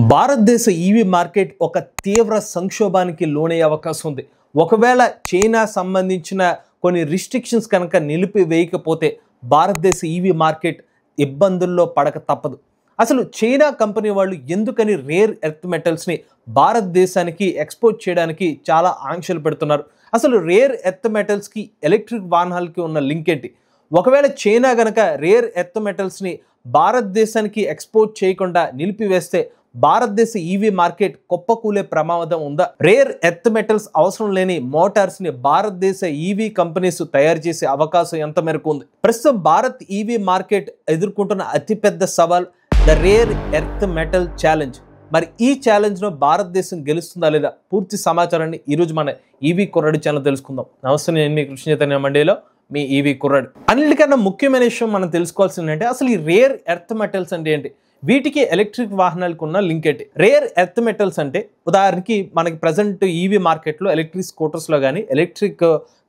భారతదేశ EV market ఒక తీవ్ర సంక్షోభానికి లోనయ్యే అవకాశం ఉంది. ఒకవేళ చైనా సంబంధించిన కొన్ని రిస్ట్రిక్షన్స్ కనుక నిలిపివేయకపోతే భారతదేశ ఈవీ మార్కెట్ ఇబ్బందుల్లో పడక తప్పదు. అసలు చైనా కంపెనీ వాళ్ళు ఎందుకని రేర్ ఎర్త్ మెటల్స్ని భారతదేశానికి ఎక్స్పోర్ట్ చేయడానికి చాలా ఆంక్షలు పెడుతున్నారు? అసలు రేర్ ఎర్త్ మెటల్స్కి ఎలక్ట్రిక్ వాహనాలకి ఉన్న లింక్ ఏంటి? ఒకవేళ చైనా గనక రేర్ ఎర్త్ మెటల్స్ని భారతదేశానికి ఎక్స్పోర్ట్ చేయకుండా నిలిపివేస్తే భారతదేశ ఈవీ మార్కెట్ కుప్పకూలే ప్రమాదం ఉందా? రేర్ ఎర్త్ మెటల్స్ అవసరం లేని మోటార్స్ ని భారతదేశ ఈవీ కంపెనీస్ తయారు చేసే అవకాశం ఎంత మేరకు ఉంది? ప్రస్తుతం భారత్ ఈవీ మార్కెట్ ఎదుర్కొంటున్న అతిపెద్ద సవాల్ the rare earth metal challenge. మరి ఈ ఛాలెంజ్ ను భారతదేశం గెలుస్తుందా లేదా? పూర్తి సమాచారాన్ని ఈరోజు మన ఈవీ కుర్రాడి ఛానల్ తెలుసుకుందాం. నమస్తే, నేను మీ కృష్ణ చైతన్య మండేలో మీ ఈవీ కుర్రాడు. అన్నిటికన్నా ముఖ్యమైన విషయం మనం తెలుసుకోవాల్సింది అంటే అసలు ఈ రేర్ ఎర్త్ మెటల్స్ అంటే ఏంటి, వీటికి ఎలక్ట్రిక్ వాహనాలకు ఉన్న లింక్ ఏంటి? రేర్ ఎర్త్ మెటల్స్ అంటే ఉదాహరణకి మనకి ప్రజెంట్ ఈవీ మార్కెట్లో ఎలక్ట్రిక్ స్కూటర్స్లో కానీ ఎలక్ట్రిక్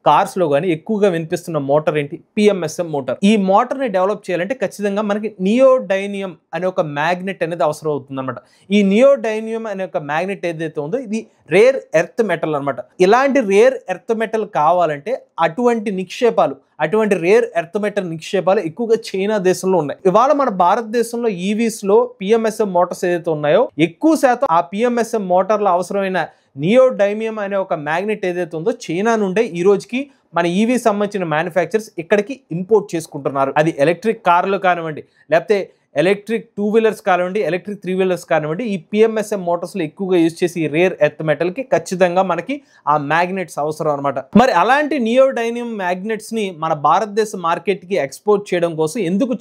కార్స్లో కానీ ఎక్కువగా వినిపిస్తున్న మోటార్ ఏంటి? PMSM motor. ఈ మోటార్ని డెవలప్ చేయాలంటే ఖచ్చితంగా మనకి నియోడైనియం అనే ఒక మ్యాగ్నెట్ అనేది అవసరం అవుతుంది అనమాట. ఈ నియోడైనియం అనే ఒక మ్యాగ్నెట్ ఏదైతే ఉందో ఇది రేర్ ఎర్త్ మెటల్ అనమాట. ఇలాంటి రేర్ ఎర్త్ మెటల్ కావాలంటే అటువంటి రేర్ ఎర్త్ మెటల్ నిక్షేపాలు ఎక్కువగా చైనా దేశంలో ఉన్నాయి. ఇవాళ మన భారతదేశంలో ఈవీస్ లో పిఎంఎస్ఎం మోటార్స్ ఏదైతే ఉన్నాయో ఎక్కువ శాతం ఆ పిఎంఎస్ఎం మోటార్లో అవసరమైన నియోడైమియం అనే ఒక మ్యాగ్నెట్ ఏదైతే ఉందో చైనా నుండే ఈ రోజుకి మన ఈవీ సంబంధించిన మ్యానుఫ్యాక్చర్స్ ఇక్కడికి ఇంపోర్ట్ చేసుకుంటున్నారు. అది ఎలక్ట్రిక్ కార్లు కానివ్వండి, లేకపోతే ఎలక్ట్రిక్ 2 వీలర్స్ కానివ్వండి, ఎలక్ట్రిక్ 3 వీలర్స్ కానివ్వండి, ఈ పిఎంఎస్ఎం మోటార్స్లో ఎక్కువగా యూజ్ చేసి ఈ రేర్ ఎర్త్ మెటల్కి ఖచ్చితంగా మనకి ఆ మ్యాగ్నెట్స్ అవసరం అనమాట. మరి అలాంటి నియోడైనియం మ్యాగ్నెట్స్ని మన భారతదేశ మార్కెట్కి ఎక్స్పోర్ట్ చేయడం కోసం ఎందుకు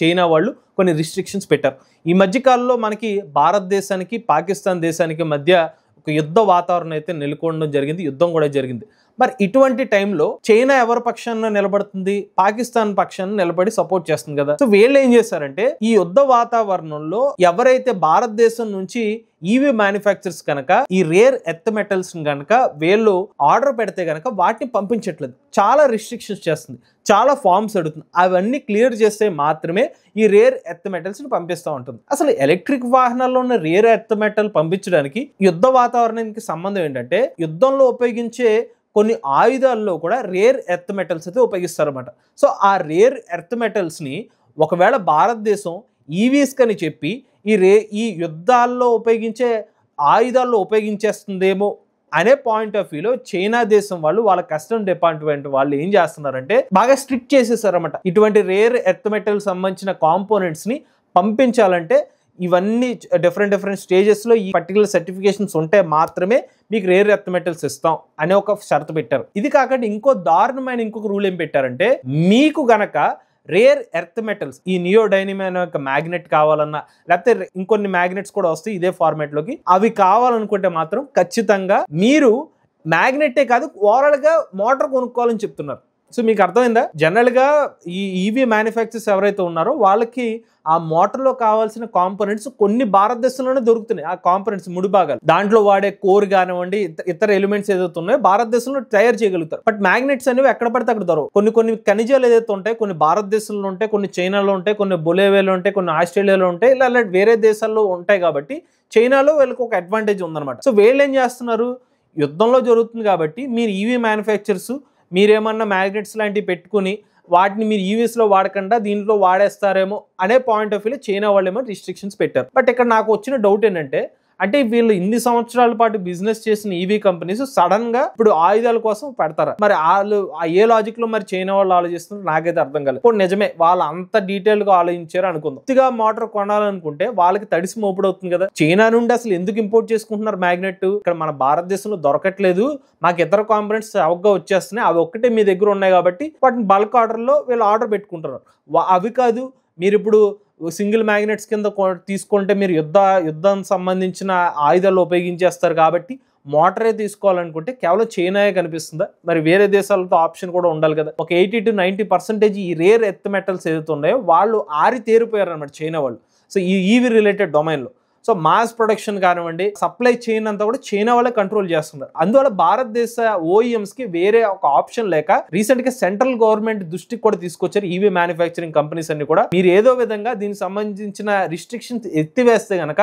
చైనా వాళ్ళు కొన్ని రిస్ట్రిక్షన్స్ పెట్టారు. ఈ మధ్యకాలంలో మనకి భారతదేశానికి పాకిస్తాన్ దేశానికి మధ్య ఒక యుద్ధ వాతావరణం అయితే నెలకొనడం జరిగింది, యుద్ధం కూడా జరిగింది. మరి ఇటువంటి టైంలో చైనా ఎవరి పక్షాన నిలబడుతుంది? పాకిస్తాన్ పక్షాన నిలబడి సపోర్ట్ చేస్తుంది కదా. సో వీళ్ళు ఏం చేశారంటే ఈ యుద్ధ వాతావరణంలో ఎవరైతే భారతదేశం నుంచి ఈవీ మ్యానుఫ్యాక్చర్స్ కనుక ఈ రేర్ ఎర్త్ మెటల్స్ కనుక వీళ్ళు ఆర్డర్ పెడితే కనుక వాటిని పంపించట్లేదు, చాలా రిస్ట్రిక్షన్స్ చేస్తుంది, చాలా ఫార్మ్స్ అడుగుతుంది. అవన్నీ క్లియర్ చేస్తే మాత్రమే ఈ రేర్ ఎర్త్ మెటల్స్ ని పంపిస్తూ ఉంటుంది. అసలు ఎలక్ట్రిక్ వాహనాల్లో ఉన్న రేర్ ఎర్త్ మెటల్ పంపించడానికి యుద్ధ వాతావరణానికి సంబంధం ఏంటంటే యుద్ధంలో ఉపయోగించే కొన్ని ఆయుధాల్లో కూడా రేర్ ఎర్త్ మెటల్స్ అయితే ఉపయోగిస్తారన్నమాట. సో ఆ రేర్ ఎర్త్ మెటల్స్ని ఒకవేళ భారతదేశం ఈవీస్ కని చెప్పి ఈ యుద్ధాల్లో ఉపయోగించే ఆయుధాల్లో ఉపయోగించేస్తుందేమో అనే పాయింట్ ఆఫ్ వ్యూలో చైనా దేశం వాళ్ళు వాళ్ళ కస్టమ్ డిపార్ట్మెంట్ వాళ్ళు ఏం చేస్తున్నారంటే బాగా స్ట్రిక్ట్ చేసేసారన్నమాట. ఇటువంటి రేర్ ఎర్త్ మెటల్ సంబంధించిన కాంపోనెంట్స్ని పంపించాలంటే ఇవన్నీ డిఫరెంట్ స్టేజెస్లో ఈ పర్టికులర్ సర్టిఫికేషన్స్ ఉంటే మాత్రమే మీకు రేర్ ఎర్త్ మెటల్స్ ఇస్తాం అనే ఒక షరతు పెట్టారు. ఇది కాకుండా ఇంకొక రూల్ ఏం పెట్టారంటే మీకు గనక రేర్ ఎర్త్ మెటల్స్ ఈ నియోడైనమియం యొక్క మ్యాగ్నెట్ కావాలన్నా లేకపోతే ఇంకొన్ని మ్యాగ్నెట్స్ కూడా వస్తాయి ఇదే ఫార్మాట్ లోకి, అవి కావాలనుకుంటే మాత్రం ఖచ్చితంగా మీరు మ్యాగ్నెటే కాదు ఓవరాల్ గా మోటార్ కొనుక్కోవాలని చెప్తున్నారు. సో మీకు అర్థమైందా? జనరల్ గా ఈ ఈవీ మ్యానుఫ్యాక్చర్స్ ఎవరైతే ఉన్నారో వాళ్ళకి ఆ మోటార్లో కావాల్సిన కాంపోనెంట్స్ కొన్ని భారతదేశంలోనే దొరుకుతున్నాయి. ఆ కాంపోనెంట్స్ ముడి భాగాలు దాంట్లో వాడే కోర్ కానివ్వండి ఇతర ఎలిమెంట్స్ ఏదైతే ఉన్నాయో భారతదేశంలో తయారు చేయగలుగుతారు. బట్ మ్యాగ్నెట్స్ అనేవి ఎక్కడ పడితే అక్కడ దొరకవు. కొన్ని ఖనిజాలు ఏదైతే ఉంటాయి కొన్ని భారతదేశంలో ఉంటాయి, కొన్ని చైనాలో ఉంటాయి, కొన్ని బొలేవియాలో ఉంటాయి, కొన్ని ఆస్ట్రేలియాలో ఉంటాయి, ఇలా వేరే దేశాల్లో ఉంటాయి. కాబట్టి చైనాలో వీళ్ళకి ఒక అడ్వాంటేజ్ ఉందన్నమాట. సో వీళ్ళు ఏం చేస్తున్నారు, యుద్ధంలో జరుగుతుంది కాబట్టి మీరు ఈవీ మ్యానుఫ్యాక్చర్స్ మీరేమన్నా మ్యాగ్నెట్స్ లాంటివి పెట్టుకుని వాటిని మీరు ఈవీస్లో వాడకుండా దీంట్లో వాడేస్తారేమో అనే పాయింట్ ఆఫ్ వ్యూలో చైనా వాళ్ళు ఏమో రిస్ట్రిక్షన్స్ పెట్టారు. బట్ ఇక్కడ నాకు వచ్చిన డౌట్ ఏంటంటే అంటే వీళ్ళు ఇన్ని సంవత్సరాల పాటు బిజినెస్ చేసిన ఈవీ కంపెనీస్ సడన్ గా ఇప్పుడు ఆయుధాల కోసం పెడతారా? మరి వాళ్ళు ఏ లాజిక్ లో మరి చైనా వాళ్ళు ఆలోచిస్తున్నారు నాకైతే అర్థం కాలేదు. ఇప్పుడు నిజమే వాళ్ళు అంత డీటెయిల్ గా ఆలోచించారు అనుకుందాం. కొద్దిగా మోటార్ కొనాలనుకుంటే వాళ్ళకి తడిసి మోపుడు అవుతుంది కదా. చైనా నుండి అసలు ఎందుకు ఇంపోర్ట్ చేసుకుంటున్నారు మ్యాగ్నెట్? ఇక్కడ మన భారతదేశంలో దొరకట్లేదు, మాకు ఇతర కాంపోనెంట్స్ చౌకగా వచ్చేస్తున్నాయి, అవి ఒక్కటే మీ దగ్గర ఉన్నాయి కాబట్టి వాటిని బల్క్ ఆర్డర్ లో వీళ్ళు ఆర్డర్ పెట్టుకుంటున్నారు. అవి కాదు, మీరు ఇప్పుడు సింగిల్ మ్యాగ్నెట్స్ కింద తీసుకుంటే మీరు యుద్ధం సంబంధించిన ఆయుధాలు ఉపయోగించేస్తారు కాబట్టి మోటారే తీసుకోవాలనుకుంటే కేవలం చైనాయే కనిపిస్తుందా? మరి వేరే దేశాలతో ఆప్షన్ కూడా ఉండాలి కదా. ఒక 80 to 90% ఈ రేర్ ఎర్త్ మెటల్స్ ఏదైతే ఉన్నాయో వాళ్ళు ఆరి తేరిపోయారు అనమాట చైనా వాళ్ళు. సో ఈ ఈవీ రిలేటెడ్ డొమైన్లో. సో మాస్ ప్రొడక్షన్ కానివ్వండి, సప్లై చైన్ అంతా కూడా చైనా వాళ్ళే కంట్రోల్ చేస్తున్నారు. అందువల్ల భారతదేశ ఓఈఎంస్ కి వేరే ఒక ఆప్షన్ లేక రీసెంట్ గా సెంట్రల్ గవర్నమెంట్ దృష్టికి కూడా తీసుకొచ్చారు ఈవీ మ్యానుఫ్యాక్చరింగ్ కంపెనీస్ అన్ని కూడా. మీరు ఏదో విధంగా దీనికి సంబంధించిన రిస్ట్రిక్షన్స్ ఎత్తివేస్తే గనక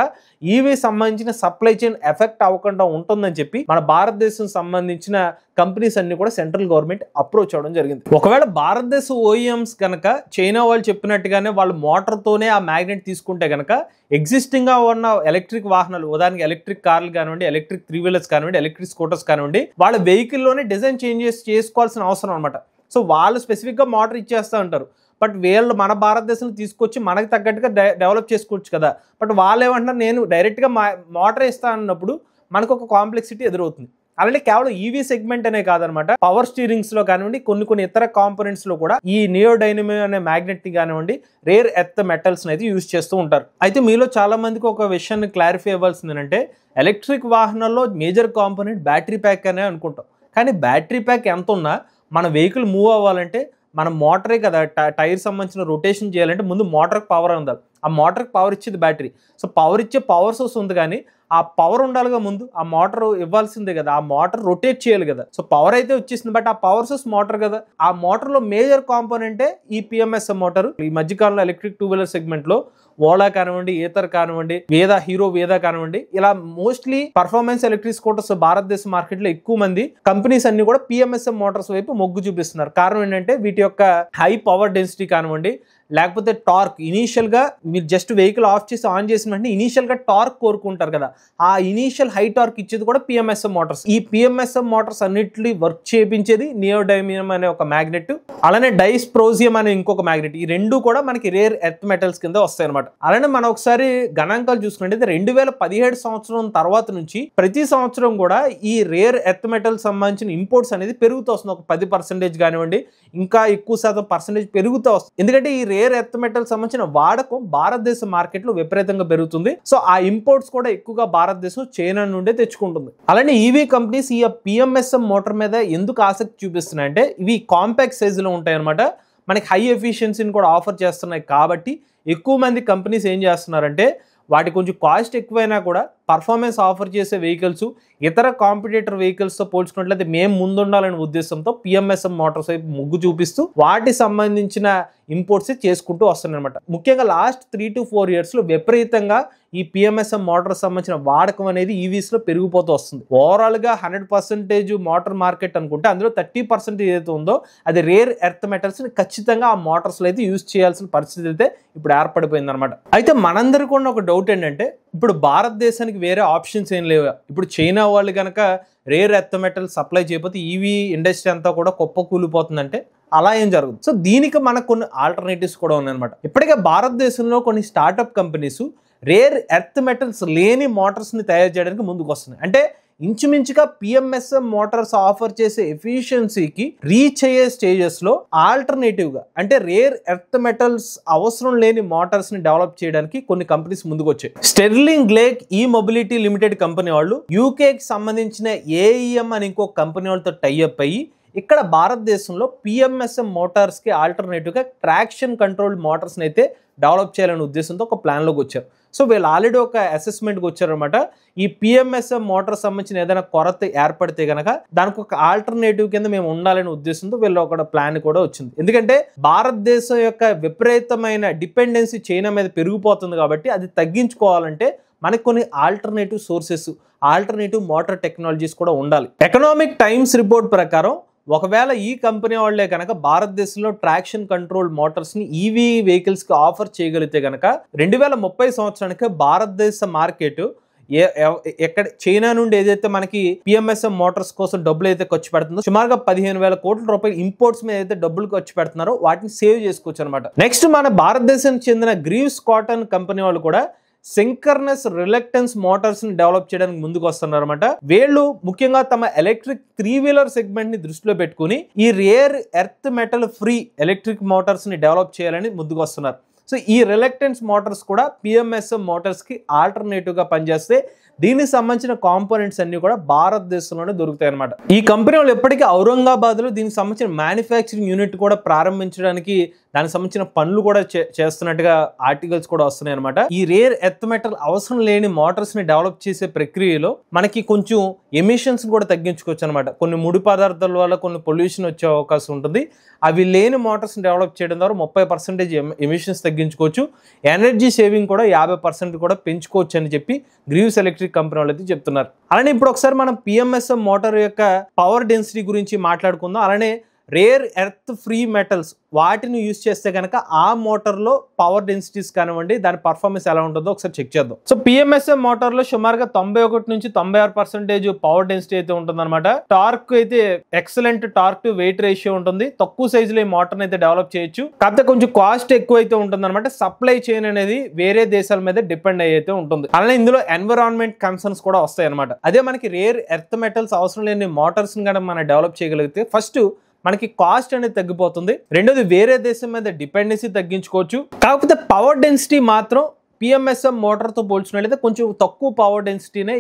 ఈవీ సంబంధించిన సప్లై చైన్ ఎఫెక్ట్ అవ్వకుండా ఉంటుందని చెప్పి మన భారతదేశం సంబంధించిన కంపెనీస్ అన్ని కూడా సెంట్రల్ గవర్నమెంట్ అప్రోచ్ అవ్వడం జరిగింది. ఒకవేళ భారతదేశ ఓఈఎంస్ కనుక చైనా వాళ్ళు చెప్పినట్టుగానే వాళ్ళు మోటార్ తోనే ఆ మ్యాగ్నెట్ తీసుకుంటే గనక ఎగ్జిస్టింగ్ గా ఉన్న ఎలక్ట్రిక్ వాహనాలు, ఉదాహరణకి ఎలక్ట్రిక్ కార్లు కానివ్వండి, ఎలక్ట్రిక్ 3 వీలర్స్ కానివ్వండి, ఎలక్ట్రిక్ స్కూటర్స్ కానివ్వండి, వాళ్ళ వెహికల్ లోనే డిజైన్ చేంజెస్ చేసుకోవాల్సిన అవసరం అనమాట. సో వాళ్ళు స్పెసిఫిక్ గా మోటార్ ఇచ్చేస్తూ ఉంటారు. బట్ వీళ్ళు మన భారతదేశంలో తీసుకొచ్చి మనకు తగ్గట్టుగా డెవలప్ చేసుకోవచ్చు కదా. బట్ వాళ్ళు ఏమంటారు, నేను డైరెక్ట్గా మోటార్ ఇస్తా అన్నప్పుడు మనకు ఒక కాంప్లెక్సిటీ ఎదురవుతుంది. అలానే కేవలం ఈవీ సెగ్మెంట్ అనే కాదనమాట, పవర్ స్టీరింగ్స్ లో కానివ్వండి, కొన్ని ఇతర కాంపోనెంట్స్ లో కూడా ఈ నియోడైనమో అనే మ్యాగ్నెట్ ని కానివ్వండి, రేర్ ఎర్త్ మెటల్స్ అయితే యూజ్ చేస్తూ ఉంటారు. అయితే మీలో చాలా మందికి ఒక విషయాన్ని క్లారిఫై అవ్వాల్సింది ఏంటంటే, ఎలక్ట్రిక్ వాహనాల్లో మేజర్ కాంపోనెంట్ బ్యాటరీ ప్యాక్ అనే అనుకుంటాం. కానీ బ్యాటరీ ప్యాక్ ఎంత ఉన్నా మన వెహికల్ మూవ్ అవ్వాలంటే మన మోటరే కదా. టైర్ సంబంధించిన రొటేషన్ చేయాలంటే ముందు మోటార్కి పవర్ ఉండాలి. ఆ మోటార్కి పవర్ ఇచ్చేది బ్యాటరీ. సో పవర్ ఇచ్చే పవర్ సోర్స్ ఉంది, కానీ ఆ పవర్ ఉండాలిగా ముందు. ఆ మోటార్ ఇవ్వాల్సిందే కదా, ఆ మోటార్ రొటేట్ చేయాలి కదా. సో పవర్ అయితే వచ్చేసింది, బట్ ఆ పవర్ సోర్స్ మోటార్ కదా. ఆ మోటార్ లో మేజర్ కాంపోనెంటే ఈ పిఎంఎస్ఎం మోటార్. ఈ మధ్యకాలంలో ఎలక్ట్రిక్ 2 వీలర్ సెగ్మెంట్ లో ఓలా కానివ్వండి, ఏతర్ కానివ్వండి, హీరో వేదా కానివ్వండి, ఇలా మోస్ట్లీ పర్ఫార్మెన్స్ ఎలక్ట్రిక్ స్కూటర్స్ భారతదేశ మార్కెట్ లో ఎక్కువ మంది కంపెనీస్ అన్ని కూడా పిఎంఎస్ఎం మోటార్స్ వైపు మొగ్గు చూపిస్తున్నారు. కారణం ఏంటంటే వీటి యొక్క హై పవర్ డెన్సిటీ కానివ్వండి, లేకపోతే టార్క్. ఇనీషియల్ గా మీరు జస్ట్ వెహికల్ ఆఫ్ చేసి ఆన్ చేసిన వెంటనే ఇనీషియల్ గా టార్క్ కోరుకుంటారు కదా, ఆ ఇనీషియల్ హై టార్క్ ఇచ్చేది కూడా పిఎంఎస్ఎం మోటార్స్. ఈ పిఎంఎస్ఎం మోటార్స్ అన్నిటిని వర్క్ చేయించేది నియోడైమియం అనే ఒక మ్యాగ్నెట్, అలానే డైస్ప్రోజియం అనే ఇంకొక మ్యాగ్నెట్. ఈ రెండు కూడా మనకి రేర్ ఎర్త్ మెటల్స్ కింద వస్తాయి అనమాట. అలానే మనం ఒకసారి గణాంకాలు చూసుకుంటే 2017 సంవత్సరం తర్వాత నుంచి ప్రతి సంవత్సరం కూడా ఈ రేర్ ఎర్త్ మెటల్ సంబంధించిన ఇంపోర్ట్స్ అనేది పెరుగుతూ వస్తుంది. ఒక 10% కానివ్వండి, ఇంకా ఎక్కువ శాతం పర్సెంటేజ్ పెరుగుతూ వస్తుంది. ఎందుకంటే ఈ రేర్ ఎర్త్ మెటల్ సంబంధించిన వాడకం భారతదేశ మార్కెట్ లో విపరీతంగా పెరుగుతుంది. సో ఆ ఇంపోర్ట్స్ కూడా ఎక్కువగా భారతదేశం చైనా నుండే తెచ్చుకుంటుంది. అలానే ఈవీ కంపెనీస్ ఈ పిఎంఎస్ఎం మోటార్ మీద ఎందుకు ఆసక్తి చూపిస్తున్నాయంటే, ఇవి కాంపాక్ట్ సైజులో ఉంటాయి అనమాట. మనకి హై ఎఫిషియన్సీని కూడా ఆఫర్ చేస్తున్నాయి. కాబట్టి ఎక్కువ మంది కంపెనీస్ ఏం చేస్తున్నారంటే, వాటి కొంచెం కాస్ట్ ఎక్కువైనా కూడా పర్ఫార్మెన్స్ ఆఫర్ చేసే వెహికల్స్ ఇతర కాంపిటేటర్ వెహికల్స్తో పోల్చుకున్నట్లయితే మేము ముందుండాలనే ఉద్దేశంతో పిఎంఎస్ఎం మోటార్స్ వైపు మొగ్గు చూపిస్తూ వాటికి సంబంధించిన ఇంపోర్ట్స్ చేసుకుంటూ వస్తున్నారనమాట. ముఖ్యంగా లాస్ట్ 3 to 4 years లో విపరీతంగా ఈ పిఎంఎస్ఎం మోటార్ సంబంధించిన వాడకం అనేది ఈవీస్ లో పెరిగిపోతూ వస్తుంది. ఓవరాల్ గా 100% మోటార్ మార్కెట్ అనుకుంటే అందులో 30% ఏదైతే ఉందో అది రేర్ ఎర్త్ మెటల్స్ ని ఖచ్చితంగా ఆ మోటార్స్ లో అయితే యూజ్ చేయాల్సిన పరిస్థితి అయితే ఇప్పుడు ఏర్పడిపోయింది అనమాట. అయితే మనందరికీ ఉన్న ఒక డౌట్ ఏంటంటే, ఇప్పుడు భారతదేశానికి వేరే ఆప్షన్స్ ఏం లేవు. ఇప్పుడు చైనా వాళ్ళు కనుక రేర్ ఎర్త్ మెటల్ సప్లై చేయకపోతే ఈవీ ఇండస్ట్రీ అంతా కూడా కూలిపోతుందంటే అలా ఏం జరుగుతుంది. సో దీనికి మనకు కొన్ని ఆల్టర్నేటివ్స్ కూడా ఉన్నాయన్నమాట. ఇప్పటికే భారతదేశంలో కొన్ని startup companies rare earth metals లేని మోటార్స్ ని తయారు చేయడానికి ముందుకు వస్తున్నాయి. అంటే ఇంచుమించుగా పిఎంఎస్ఎం మోటార్స్ ఆఫర్ చేసే ఎఫిషియన్సీకి రీచ్ అయ్యే స్టేజెస్ లో ఆల్టర్నేటివ్ గా, అంటే రేర్ ఎర్త్ మెటల్స్ అవసరం లేని మోటార్స్ ని డెవలప్ చేయడానికి కొన్ని కంపెనీస్ ముందుకు వచ్చాయి. స్టెర్లింగ్ గ్లేక్ ఈ మొబిలిటీ లిమిటెడ్ కంపెనీ వాళ్ళు యూకేకి సంబంధించిన ఏఈఎం అని ఇంకో కంపెనీ వాళ్ళతో టైఅప్ అయ్యి ఇక్కడ భారతదేశంలో పిఎంఎస్ఎం మోటార్స్ కి ఆల్టర్నేటివ్ గా ట్రాక్షన్ కంట్రోల్ మోటార్స్ అయితే డెవలప్ చేయాలనే ఉద్దేశంతో ఒక ప్లాన్ లోకి వచ్చారు. సో వీళ్ళు ఆల్రెడీ ఒక అసెస్మెంట్కి వచ్చారనమాట. ఈ పిఎంఎస్ఎం మోటార్ సంబంధించిన ఏదైనా కొరత ఏర్పడితే కనుక దానికి ఒక ఆల్టర్నేటివ్ కింద మేము ఉండాలనే ఉద్దేశంతో వీళ్ళు ఒక ప్లాన్ కూడా వచ్చింది. ఎందుకంటే భారతదేశం యొక్క విపరీతమైన డిపెండెన్సీ చైనా మీద పెరిగిపోతుంది కాబట్టి అది తగ్గించుకోవాలంటే మనకు కొన్ని alternative sources, alternative motor technologies కూడా ఉండాలి. ఎకనామిక్ టైమ్స్ రిపోర్ట్ ప్రకారం ఒకవేళ ఈ కంపెనీ వాళ్ళే కనుక భారతదేశంలో ట్రాక్షన్ కంట్రోల్ మోటార్స్ ని ఈవీ వెహికల్స్ కి ఆఫర్ చేయగలిగితే కనుక 2030 సంవత్సరానికి భారతదేశ మార్కెట్ ఎక్కడ చైనా నుండి ఏదైతే మనకి పిఎంఎస్ఎం మోటార్స్ కోసం డబ్బులు అయితే ఖర్చు పెడుతుందో సుమారుగా 15,000 కోట్ల రూపాయలు ఇంపోర్ట్స్ మీద అయితే డబ్బులు ఖర్చు పెడుతున్నారో వాటిని సేవ్ చేసుకోవచ్చు అనమాట. నెక్స్ట్ మన భారతదేశానికి చెందిన గ్రీవ్స్ కాటన్ కంపెనీ వాళ్ళు కూడా సింకర్నస్ రిలక్టెన్స్ మోటార్స్ ని డెవలప్ చేయడానికి ముందుకు వస్తున్నారు అనమాట. వీళ్ళు ముఖ్యంగా తమ ఎలక్ట్రిక్ 3-వీలర్ సెగ్మెంట్ ని దృష్టిలో పెట్టుకుని ఈ rare earth metal free electric Motors ని డెవలప్ చేయాలని ముందుకు వస్తున్నారు. సో ఈ రిలక్టెన్స్ మోటార్స్ కూడా పిఎంఎస్ఎం మోటార్స్కి ఆల్టర్నేటివ్గా పనిచేస్తే దీనికి సంబంధించిన కాంపోనెంట్స్ అన్ని కూడా భారతదేశంలోనే దొరుకుతాయి అనమాట. ఈ కంపెనీ వాళ్ళు ఎప్పటికీ ఔరంగాబాద్లో దీనికి సంబంధించిన మ్యానుఫ్యాక్చరింగ్ యూనిట్ కూడా ప్రారంభించడానికి దానికి సంబంధించిన పనులు కూడా చేస్తున్నట్టుగా ఆర్టికల్స్ కూడా వస్తున్నాయి అనమాట. ఈ రేర్ ఎర్త్ మెటల్ అవసరం లేని మోటార్స్ ని డెవలప్ చేసే ప్రక్రియలో మనకి కొంచెం ఎమిషన్స్ కూడా తగ్గించుకోవచ్చు అనమాట. కొన్ని ముడి పదార్థాల వల్ల కొన్ని పొల్యూషన్ వచ్చే అవకాశం ఉంటుంది. అవి లేని మోటార్స్ ని డెవలప్ చేయడం ద్వారా 30% ఎమిషన్స్ తగ్గించుకోవచ్చు. ఎనర్జీ సేవింగ్ కూడా 50% కూడా పెంచుకోవచ్చు అని చెప్పి గ్రీవ్స్ ఎలక్ట్రిక్ కంపెనీ వాళ్ళు అయితే చెప్తున్నారు. అలానే ఇప్పుడు ఒకసారి మనం పిఎంఎస్ఎం మోటార్ యొక్క పవర్ డెన్సిటీ గురించి మాట్లాడుకుందాం. అలానే రేర్ ఎర్త్ ఫ్రీ మెటల్స్ వాటిని యూజ్ చేస్తే కనుక ఆ మోటార్లో పవర్ డెన్సిటీస్ కానివ్వండి, దాని పర్ఫార్మెన్స్ ఎలా ఉంటుందో ఒకసారి చెక్ చేద్దాం. సో పిఎంఎస్ఎం మోటార్లో సుమారుగా 91 నుంచి 96% పవర్ డెన్సిటీ అయితే ఉంటుందన్నమాట. టార్క్ అయితే excellent torque to weight ratio ఉంటుంది. తక్కువ సైజులో ఈ మోటార్ని అయితే డెవలప్ చేయొచ్చు. కాకపోతే కొంచెం కాస్ట్ ఎక్కువ అయితే ఉంటుంది అనమాట. సప్లై చైన్ అనేది వేరే దేశాల మీద డిపెండ్ అయితే ఉంటుంది. అలానే ఇందులో ఎన్విరాన్మెంట్ కన్సర్న్స్ కూడా వస్తాయి అనమాట. అదే మనకి రేర్ ఎర్త్ మెటల్స్ అవసరం లేని మోటార్స్ కనుక మనం డెవలప్ చేయగలిగితే ఫస్ట్ మనకి కాస్ట్ అనేది తగ్గిపోతుంది. రెండోది వేరే దేశం మీద డిపెండెన్సీ తగ్గించుకోవచ్చు. కాకపోతే పవర్ డెన్సిటీ మాత్రం పిఎంఎస్ఎం మోటార్తో పోల్చినట్లయితే కొంచెం తక్కువ పవర్ డెన్సిటీనే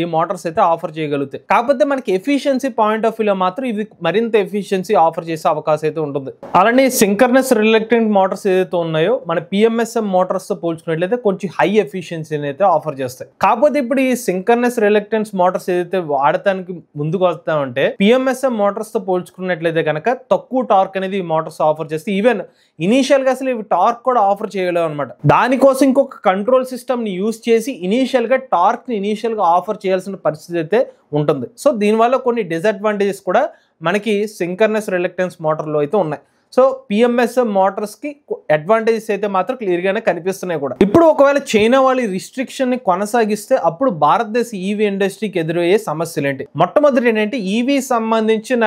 ఈ మోటార్స్ అయితే ఆఫర్ చేయగలుగుతాయి. కాకపోతే మనకి ఎఫిషియన్సీ పాయింట్ ఆఫ్ వ్యూలో మాత్రం ఇవి మరింత ఎఫిషియన్సీ ఆఫర్ చేసే అవకాశం అయితే ఉంటుంది. అలానే సింక్రనస్ రిలక్టెంట్ మోటార్స్ ఏదైతే ఉన్నాయో మన పిఎంఎస్ఎం మోటార్స్తో పోల్చుకున్నట్లయితే కొంచెం హై ఎఫిషియన్సీని అయితే ఆఫర్ చేస్తాయి. కాకపోతే ఇప్పుడు ఈ సింక్రనస్ రిలక్టెన్స్ మోటార్స్ ఏదైతే వాడటానికి ముందుకు వస్తామంటే పిఎంఎస్ఎం మోటార్స్తో పోల్చుకున్నట్లయితే కనుక తక్కువ టార్క్ అనేది ఈ మోటార్స్ ఆఫర్ చేస్తే ఈవెన్ ఇనీషియల్ గా అసలు ఇవి టార్క్ కూడా ఆఫర్ చేయలేవు అనమాట. దానికోసం ఇంకొక కంట్రోల్ సిస్టమ్ ని యూజ్ చేసి ఇనీషియల్ గా టార్క్ ని ఇనీషియల్ గా ఆఫర్ చేయాల్సిన పరిస్థితి అయితే ఉంటుంది. సో దీనివల్ల కొన్ని డిసడ్వాంటేజెస్ కూడా మనకి సింక్రనస్ రిలక్టెన్స్ మోటార్లో అయితే ఉన్నాయి. సో పిఎంఎస్ఎం మోటార్స్ కి అడ్వాంటేజెస్ అయితే మాత్రం క్లియర్ గానే కనిపిస్తున్నాయి కూడా. ఇప్పుడు ఒకవేళ చైనా వాళ్ళు ఈ రిస్ట్రిక్షన్ ని కొనసాగిస్తే అప్పుడు భారతదేశ ఈవీ ఇండస్ట్రీకి ఎదురయ్యే సమస్యలు ఏంటి? మొట్టమొదటి ఏంటంటే ఈవీ సంబంధించిన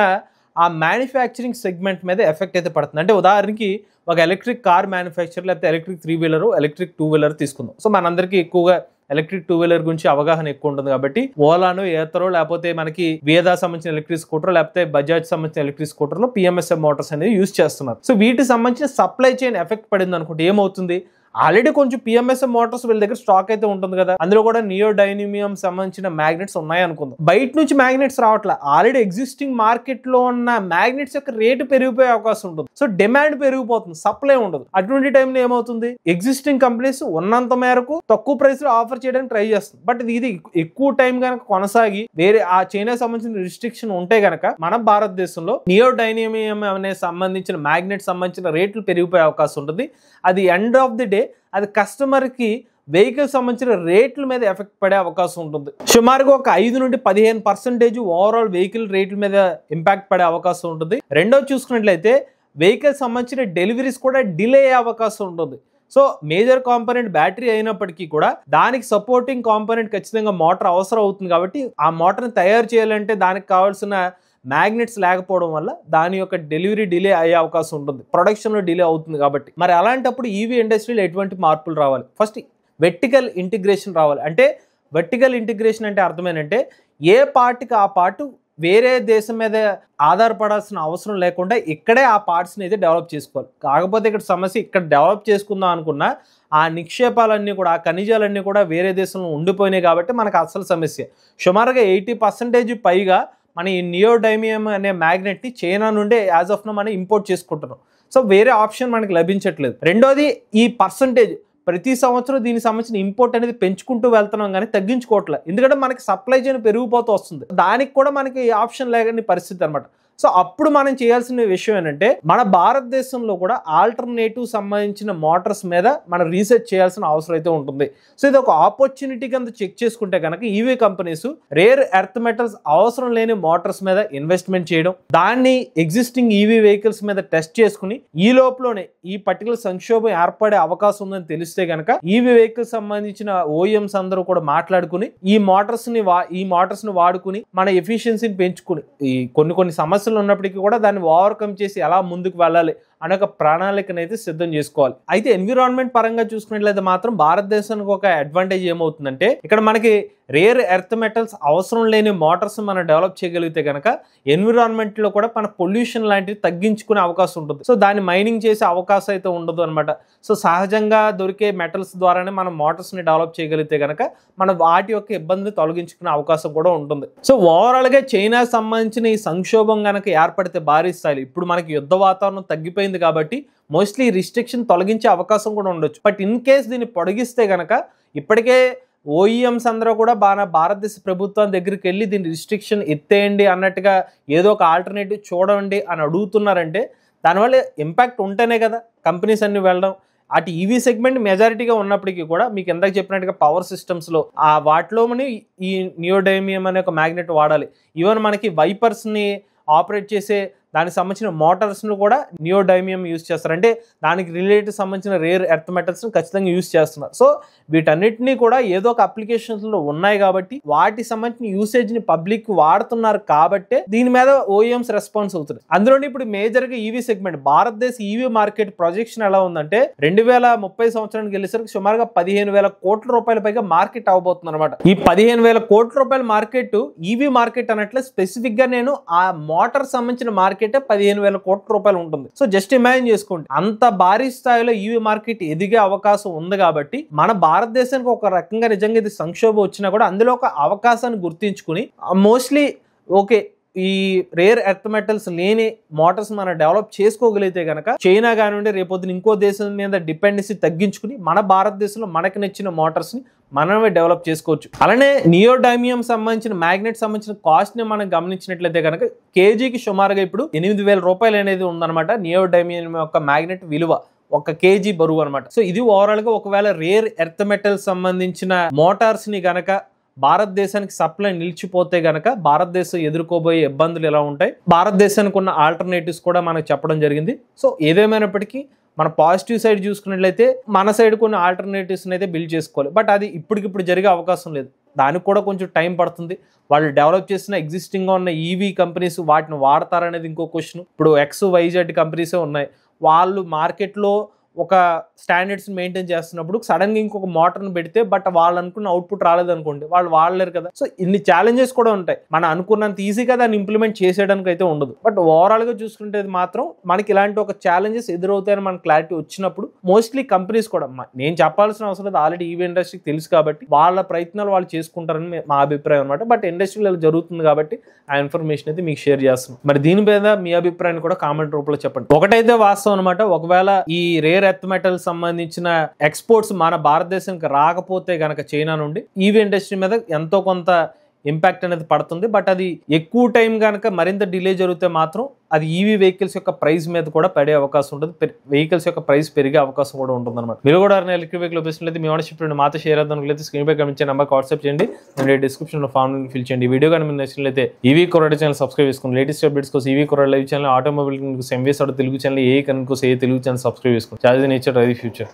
ఆ మ్యానుఫ్యాక్చరింగ్ సెగ్మెంట్ మీద ఎఫెక్ట్ అయితే పడుతుంది. అంటే ఉదాహరణకి ఒక ఎలక్ట్రిక్ కార్ మ్యానుఫ్యాక్చర్ లేకపోతే ఎలక్ట్రిక్ 3-వీలర్ ఎలక్ట్రిక్ 2-వీలర్ తీసుకుందాం. సో మనందరికీ ఎక్కువగా ఎలక్ట్రిక్ 2-వీలర్ గురించి అవగాహన ఎక్కువ ఉంటుంది కాబట్టి ఓలానో ఏతరో లేకపోతే మనకి వేదా సంబంధించిన ఎలక్ట్రిక్ స్కూటర్ లేకపోతే బజాజ్ సంబంధించిన ఎలక్ట్రిక్ స్కూటర్లో పిఎంఎస్ఎం మోటార్స్ అనేది యూజ్ చేస్తున్నారు. సో వీటికి సంబంధించిన సప్లై చైన్ ఎఫెక్ట్ పడింది అనుకుంటే ఏమవుతుంది? ఆల్రెడీ కొంచెం పిఎంఎస్ఎం మోటార్స్ వీళ్ళ దగ్గర స్టాక్ అయితే ఉంటుంది కదా, అందులో కూడా నియోడైనమియం సంబంధించిన మ్యాగ్నెట్స్ ఉన్నాయి అనుకుందాం. బయట నుంచి మ్యాగ్నెట్స్ రావట్లే, ఆల్రెడీ ఎగ్జిస్టింగ్ మార్కెట్ లో ఉన్న మ్యాగ్నెట్స్ యొక్క రేటు పెరిగిపోయే అవకాశం ఉంటుంది. సో డిమాండ్ పెరిగిపోతుంది, సప్లై ఉండదు. అటువంటి టైంలో ఏమవుతుంది? ఎగ్జిస్టింగ్ కంపెనీస్ ఉన్నంత మేరకు తక్కువ ప్రైస్ లో ఆఫర్ చేయడానికి ట్రై చేస్తుంది. బట్ ఇది ఎక్కువ టైం కనుక కొనసాగి వేరే ఆ చైనా సంబంధించిన రిస్ట్రిక్షన్ ఉంటే గనక మన భారతదేశంలో నియోడైనమియం అనే సంబంధించిన మ్యాగ్నెట్ సంబంధించిన రేట్లు పెరిగిపోయే అవకాశం ఉంటుంది. అది ఎండ్ ఆఫ్ ది డే అది కస్టమర్కి వెహికల్ సంబంధించిన రేట్ల మీద ఎఫెక్ట్ పడే అవకాశం ఉంటుంది. సుమారుగా ఒక 5 నుండి 15% ఓవరాల్ వెహికల్ రేట్ల మీద ఇంపాక్ట్ పడే అవకాశం ఉంటుంది. రెండోది చూసుకున్నట్లయితే వెహికల్ సంబంధించిన డెలివరీస్ కూడా డిలే అయ్యే అవకాశం ఉంటుంది. సో మేజర్ కాంపోనెంట్ బ్యాటరీ అయినప్పటికీ కూడా దానికి సపోర్టింగ్ కాంపోనెంట్ ఖచ్చితంగా మోటార్ అవసరం అవుతుంది. కాబట్టి ఆ మోటార్ని తయారు చేయాలంటే దానికి కావాల్సిన మ్యాగ్నెట్స్ లేకపోవడం వల్ల దాని యొక్క డెలివరీ డిలే అయ్యే అవకాశం ఉంటుంది, ప్రొడక్షన్లో డిలే అవుతుంది. కాబట్టి మరి అలాంటప్పుడు ఈవీ ఇండస్ట్రీలో ఎటువంటి మార్పులు రావాలి? ఫస్ట్ వెర్టికల్ ఇంటిగ్రేషన్ రావాలి. అంటే వెర్టికల్ ఇంటిగ్రేషన్ అంటే అర్థం ఏంటంటే ఏ పార్ట్కి ఆ పార్ట్ వేరే దేశం మీద ఆధారపడాల్సిన అవసరం లేకుండా ఇక్కడే ఆ పార్ట్స్ని అయితే డెవలప్ చేసుకోవాలి. కాకపోతే ఇక్కడ సమస్య, ఇక్కడ డెవలప్ చేసుకుందాం అనుకున్న ఆ నిక్షేపాలన్నీ కూడా, ఆ ఖనిజాలన్నీ కూడా వేరే దేశంలో ఉండిపోయినాయి కాబట్టి మనకు అసలు సమస్య. సుమారుగా 80% పైగా మన ఈ నియోడైమియం అనే మ్యాగ్నెట్ని చైనా నుండే యాజ్ ఆఫ్ నో మనం ఇంపోర్ట్ చేసుకుంటున్నాం. సో వేరే ఆప్షన్ మనకి లభించట్లేదు. రెండోది ఈ పర్సంటేజ్ ప్రతి సంవత్సరం దీనికి సంబంధించిన ఇంపోర్ట్ అనేది పెంచుకుంటూ వెళ్తున్నాం కానీ తగ్గించుకోవట్లేదు. ఎందుకంటే మనకి సప్లై చైన్ పెరిగిపోతూ వస్తుంది. దానికి కూడా మనకి ఆప్షన్ లేని పరిస్థితి అనమాట. సో అప్పుడు మనం చేయాల్సిన విషయం ఏంటంటే మన భారతదేశంలో కూడా ఆల్టర్నేటివ్ సంబంధించిన మోటార్స్ మీద మనం రీసెర్చ్ చేయాల్సిన అవసరం అయితే ఉంటుంది. సో ఇది ఒక ఆపర్చునిటీ కింద చెక్ చేసుకుంటే కనుక EV companies rare earth metals అవసరం లేని మోటార్స్ మీద ఇన్వెస్ట్మెంట్ చేయడం, దాన్ని ఎగ్జిస్టింగ్ ఈవీ వెహికల్స్ మీద టెస్ట్ చేసుకుని ఈ లోపలనే ఈ పర్టికులర్ సంక్షోభం ఏర్పడే అవకాశం ఉందని తెలిస్తే కనుక ఈవీ వెహికల్స్ సంబంధించిన ఓఎంస్ అందరూ కూడా మాట్లాడుకుని ఈ మోటార్స్ ని వాడుకుని మన ఎఫిషియన్సీని పెంచుకుని ఈ కొన్ని సమస్యలు ఉన్నప్పటికీ కూడా దాన్ని ఓవర్కమ్ చేసి ఎలా ముందుకు వెళ్ళాలి అనే ఒక ప్రణాళికను అయితే సిద్ధం చేసుకోవాలి. అయితే ఎన్విరాన్మెంట్ పరంగా చూసుకున్నట్లయితే మాత్రం భారతదేశానికి ఒక అడ్వాంటేజ్ ఏమవుతుందంటే ఇక్కడ మనకి రేర్ ఎర్త్ మెటల్స్ అవసరం లేని మోటార్స్ మనం డెవలప్ చేయగలిగితే కనుక ఎన్విరాన్మెంట్ లో కూడా మన పొల్యూషన్ లాంటివి తగ్గించుకునే అవకాశం ఉంటుంది. సో దాన్ని మైనింగ్ చేసే అవకాశం అయితే ఉండదు అనమాట. సో సహజంగా దొరికే మెటల్స్ ద్వారానే మనం మోటార్స్ ని డెవలప్ చేయగలిగితే కనుక మనం వాటి యొక్క ఇబ్బందిని తొలగించుకునే అవకాశం కూడా ఉంటుంది. సో ఓవరాల్ గా చైనా సంబంధించిన ఈ సంక్షోభం కనుక ఏర్పడితే భారీ స్థాయిలో ఇప్పుడు మనకి యుద్ధ వాతావరణం తగ్గిపోయింది కాబట్టి మోస్ట్లీ రిస్ట్రిక్షన్ తొలగించే అవకాశం కూడా ఉండొచ్చు. బట్ ఇన్ కేస్ దీన్ని పొడిగిస్తే కనుక ఇప్పటికే ఓఈఎంస్ అందరూ కూడా భారతదేశ ప్రభుత్వం దగ్గరికి వెళ్ళి దీని రిస్ట్రిక్షన్ ఎత్తేయండి అన్నట్టుగా ఏదో ఒక ఆల్టర్నేటివ్ చూడండి అని అడుగుతున్నారంటే దానివల్ల ఇంపాక్ట్ ఉంటేనే కదా కంపెనీస్ అన్ని వెళ్ళడం. అటు ఈవీ సెగ్మెంట్ మెజారిటీగా ఉన్నప్పటికీ కూడా మీకు ఇందాక చెప్పినట్టుగా పవర్ సిస్టమ్స్లో ఆ వాటిలోని ఈ నియోడైమియం అనే ఒక మ్యాగ్నెట్ వాడాలి. ఈవెన్ మనకి వైపర్స్ని ఆపరేట్ చేసే దానికి సంబంధించిన మోటార్స్ను కూడా నియోడైమియం యూజ్ చేస్తారు. అంటే దానికి రిలేటెడ్ సంబంధించిన రేర్ ఎర్త్ మెటల్స్ని ఖచ్చితంగా యూజ్ చేస్తున్నారు. సో వీటన్నిటినీ కూడా ఏదో ఒక అప్లికేషన్స్లో ఉన్నాయి కాబట్టి వాటికి సంబంధించిన యూసేజ్ని పబ్లిక్ వాడుతున్నారు కాబట్టే దీని మీద ఓఈఎంస్ రెస్పాన్స్ అవుతుంది. అందులోని ఇప్పుడు మేజర్గా ఈవీ సెగ్మెంట్ భారతదేశ ఈవీ మార్కెట్ ప్రొజెక్షన్ ఎలా ఉందంటే 2030 సంవత్సరానికి వెళ్ళేసరికి సుమారుగా 15,000 కోట్ల రూపాయల పైగా మార్కెట్ అవబోతుంది అనమాట. ఈ 15,000 కోట్ల రూపాయల మార్కెట్ ఈవీ మార్కెట్ అన్నట్లే స్పెసిఫిక్ గా నేను ఆ మోటార్ సంబంధించిన మార్కెట్ 15,000 కోట్ల రూపాయలు ఉంటుంది. సో జస్ట్ ఇమాజిన్ చేసుకోండి, అంత భారీ స్థాయిలో ఈవీ మార్కెట్ ఎదిగే అవకాశం ఉంది కాబట్టి మన భారతదేశానికి ఒక రకంగా నిజంగా ఇది సంక్షోభం వచ్చినా కూడా అందులో ఒక అవకాశాన్ని గుర్తించుకుని మోస్ట్లీ ఓకే ఈ రేర్ ఎర్త్ మెటల్స్ లేని మోటార్స్ మనం డెవలప్ చేసుకోగలిగితే కనుక చైనా కానివ్వండి రేపొద్దున ఇంకో దేశం మీద డిపెండెన్సీ తగ్గించుకుని మన భారతదేశంలో మనకి నచ్చిన మోటార్స్ ని మనమే డెవలప్ చేసుకోవచ్చు. అలానే నియోడైమియం సంబంధించిన మ్యాగ్నెట్ సంబంధించిన కాస్ట్ ని మనం గమనించినట్లయితే కనుక కేజీకి సుమారుగా ఇప్పుడు 8,000 రూపాయలు అనేది ఉందన్నమాట. నియోడైమియం యొక్క మ్యాగ్నెట్ విలువ 1 కేజీ బరువు అనమాట. సో ఇది ఓవరాల్ గా ఒకవేళ రేర్ ఎర్త్ మెటల్స్ సంబంధించిన మోటార్స్ ని గనక భారతదేశానికి సప్లై నిలిచిపోతే గనక భారతదేశం ఎదుర్కోబోయే ఇబ్బందులు ఎలా ఉంటాయి, భారతదేశానికి ఉన్న ఆల్టర్నేటివ్స్ కూడా మనకు చెప్పడం జరిగింది. సో ఏదేమైనప్పటికీ మన పాజిటివ్ సైడ్ చూసుకున్నట్లయితే మన సైడ్ కొన్ని ఆల్టర్నేటివ్స్ అయితే బిల్డ్ చేసుకోవాలి. బట్ అది ఇప్పటికిప్పుడు జరిగే అవకాశం లేదు, దానికి కూడా కొంచెం టైం పడుతుంది. వాళ్ళు డెవలప్ చేసిన ఎగ్జిస్టింగ్గా ఉన్న ఈవీ కంపెనీస్ వాటిని వాడతారనేది ఇంకో క్వశ్చన్. ఇప్పుడు XYZ కంపెనీసే ఉన్నాయి, వాళ్ళు మార్కెట్లో ఒక స్టాండర్డ్స్ మెయింటైన్ చేస్తున్నప్పుడు సడన్గా ఇంకొక మోటార్ని పెడితే బట్ వాళ్ళు అనుకున్న అవుట్పుట్ రాలేదనుకోండి, వాళ్ళు వాడలేరు కదా. సో ఇన్ని ఛాలెంజెస్ కూడా ఉంటాయి, మనం అనుకున్నంత ఈజీగా దాన్ని ఇంప్లిమెంట్ చేసేయడానికి అయితే ఉండదు. బట్ ఓవరాల్గా చూసుకుంటే మాత్రం మనకి ఇలాంటి ఒక ఛాలెంజెస్ ఎదురవుతాయని మనకు క్లారిటీ వచ్చినప్పుడు మోస్ట్లీ కంపెనీస్ కూడా, నేను చెప్పాల్సిన అవసరం లేదు, ఆల్రెడీ ఈవీ ఇండస్ట్రీకి తెలుసు కాబట్టి వాళ్ళ ప్రయత్నాలు వాళ్ళు చేసుకుంటారని మా అభిప్రాయం అనమాట. బట్ ఇండస్ట్రీలో జరుగుతుంది కాబట్టి ఆ ఇన్ఫర్మేషన్ అయితే మీకు షేర్ చేస్తున్నాం. మరి దీని మీద మీ అభిప్రాయాన్ని కూడా కామెంట్ రూపంలో చెప్పండి. ఒకటైతే వాస్తవం అనమాట, ఒకవేళ ఈ రేర్ ఎర్త్ మెటల్ సంబంధించిన ఎక్స్పోర్ట్స్ మన భారతదేశానికి రాకపోతే గనక చైనా నుండి ఈవీ ఇండస్ట్రీ మీద ఎంతో కొంత ఇంపాక్ట్ అనేది పడుతుంది. బట్ అది ఎక్కువ టైం కనుక మరింత డిలే జరిగితే మాత్రం అది ఈవీ వెహికల్స్ యొక్క ప్రైస్ మీద కూడా పడే అవకాశం ఉంటుంది, వెహికల్స్ యొక్క ప్రైస్ పెరిగే అవకాశం కూడా ఉంటుంది అనమాట. మీరు కూడా ఎలక్ట్రిక్ వెహికల్ ఉపయోగించినట్లయితే మీ ఓనర్షిప్ మాతో షేర్ అవుతాను, స్క్రీన్ పై కనిపించే నెంబర్కి వాట్సాప్ చేయండి, డిస్క్రిప్షన్ లో ఫామ్ ఫిల్ చేయండి. వీడియో కానీ మీరు నచ్చినట్లయితే ఈవీ కొరడ ఛానల్ సబ్స్క్రైబ్ చేసుకోండి. లేటెస్ట్ అప్డేట్స్ కోసం EV Korada live channel, automobile MVS Telugu channel, ఏ కనుక తెలుగు ఛానల్ సబ్స్క్రైబ్ చేసుకోండి. చార్జ్ నేచర్ అది ఫ్యూచర్.